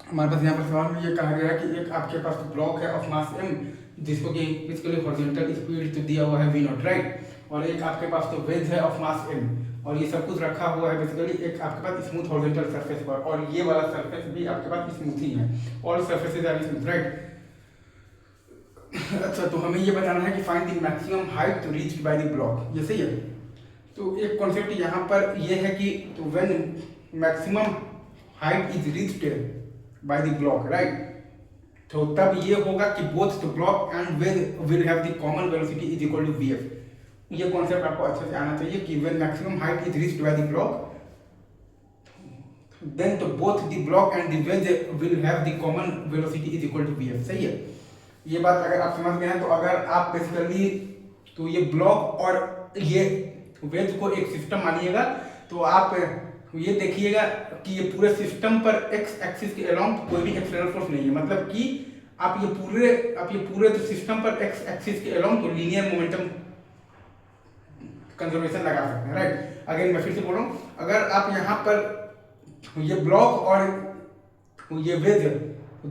हमारे पास यहाँ पर सवाल में ये कहा गया है कि एक आपके पास ब्लॉक है ऑफ मास m जिसको कि बेसिकली हॉरिजॉन्टल स्पीड तो दिया हुआ है v नॉट, राइट, और एक आपके पास तो वेज है ऑफ मास m और ये सब कुछ रखा हुआ है बेसिकली एक आपके पास स्मूथ हॉरिजॉन्टल सरफेस पर, और ये वाला सरफेस भी आपके पास स्मूथ ही है, all surfaces are smooth, right. अच्छा, तो हमें ये बताना है कि find the maximum height reached by the block, ये सही है। तो एक कॉन्सेप्ट यहाँ पर ये है कि तो when maximum height is reached by the block, right, तो तब ये होगा कि both the block and wedge will have the common velocity is equal to vf। ये कॉन्सेप्ट आपको अच्छे से आना चाहिए कि when maximum height is reached by the block then तो both the block and the wedge will have the common velocity is equal to vf, सही है। ये बात अगर आप समझ गए हैं तो अगर आप बेसिकली तो ये ब्लॉक और ये वेज को एक सिस्टम मानिएगा तो आप ये देखिएगा कि ये पूरे सिस्टम पर एक्स एक्सिस के अलोंग कोई भी एक्सटर्नल फोर्स नहीं है, मतलब कि आप ये पूरे तो सिस्टम पर एक्स एक्सिस के अलोंग तो लीनियर मोमेंटम कंजर्वेशन लगा सकते हैं, राइट। अगेन मैं फिर से बोल रहा हूँ, अगर आप यहाँ पर ये ब्लॉक और ये वेज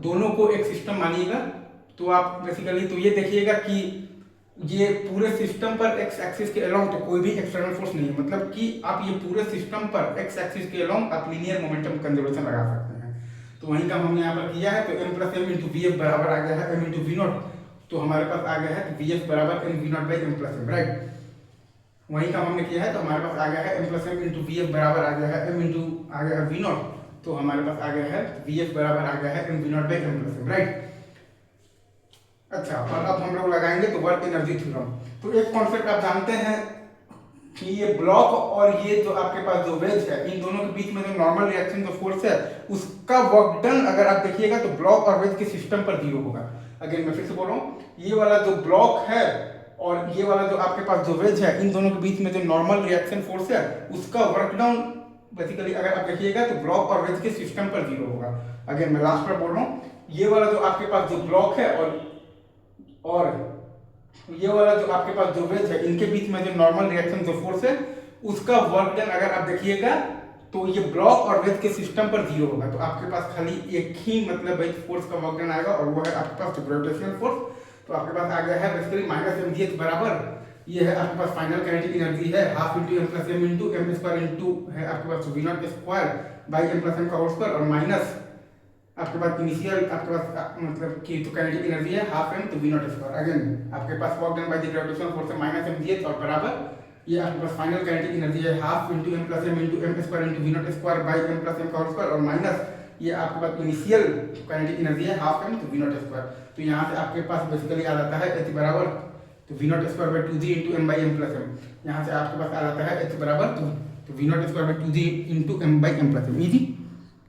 दोनों को एक सिस्टम मानिएगा तो आप बेसिकली तो ये देखिएगा कि ये पूरे सिस्टम पर एक्स एक्सिस के अलोंग तो कोई भी एक्सटर्नल फोर्स नहीं है, मतलब कि आप ये पूरे सिस्टम पर एक्स एक्सिस के अलोंग आप लीनियर मोमेंटम कंजर्वेशन लगा सकते हैं। तो वही काम हमने यहाँ पर किया है, तो m plus M into V F बराबर आ गया है m इंटू वी नॉट, तो हमारे पास आ गया है वी एफ बराबर M V not by M plus M, right. वही काम हमने किया है, तो हमारे पास आ गया है m plus M into V F बराबर आ गया है m इंटू आ गया है वी नॉट, तो हमारे पास आ गया है वी एफ बराबर आ गया है M V not by M plus M, right. अच्छा, और अब हम लोग लगाएंगे तो वर्क एनर्जी थ्योरम। तो एक कॉन्सेप्ट आप जानते हैं कि ये ब्लॉक और ये जो आपके पास जो वेज है इन दोनों के बीच में जो नॉर्मल रिएक्शन जो फोर्स है उसका वर्क डन अगर आप देखिएगा तो ब्लॉक और वेज के सिस्टम पर 0 होगा। अगेन मैं फिर से बोल रहा हूँ, ये वाला जो ब्लॉक है और ये वाला जो आपके पास जो वेज है इन दोनों के बीच में जो नॉर्मल रिएक्शन फोर्स है उसका वर्क डाउन बेसिकली अगर आप देखिएगा तो ब्लॉक और वेज के सिस्टम पर 0 होगा। अगेन मैं लास्ट पर बोल रहा हूँ, ये वाला जो आपके पास जो ब्लॉक है और ये वाला जो आपके पास जो वेज है इनके बीच में जो नॉर्मल रिएक्शन जो फोर्स है उसका वर्क डन अगर आप देखिएगा तो ये ब्लॉक और वेज के सिस्टम पर 0 होगा। तो आपके पास खाली एक ही मतलब वेज फोर्स का वर्क डन आएगा और वो है आपके पास ग्रेविटेशनल फोर्स। तो आपके पास आ गया है basically minus M G H बराबर ये है आपके पास फाइनल काइनेटिक एनर्जी है half into M plus M into M square into है आपके पास V not square by M plus M का होल स्क्वायर और माइनस आपके पास इनिशियल आपके पास मतलब कि तो काइनेटिक एनर्जी है हाफ एम तो वी नॉट स्क्वायर। अगेन आपके पास work done by the gravitational force है माइनस एम जी एच और बराबर ये आपके पास फाइनल काइनेटिक एनर्जी है half into M plus M into M square into V not square by M plus M का होल स्क्वायर और minus ये आपके पास इनिशियल काइनेटिक एनर्जी है हाफ एम तो वी नॉट स्क्वायर। तो यहाँ से आपके पास बेसिकली आ जाता है एच बराबर तो V not square by two G into M by M plus M. यहाँ से आपके पास आ जाता है एच बराबर तो V not square by two G into M by M plus M, easy.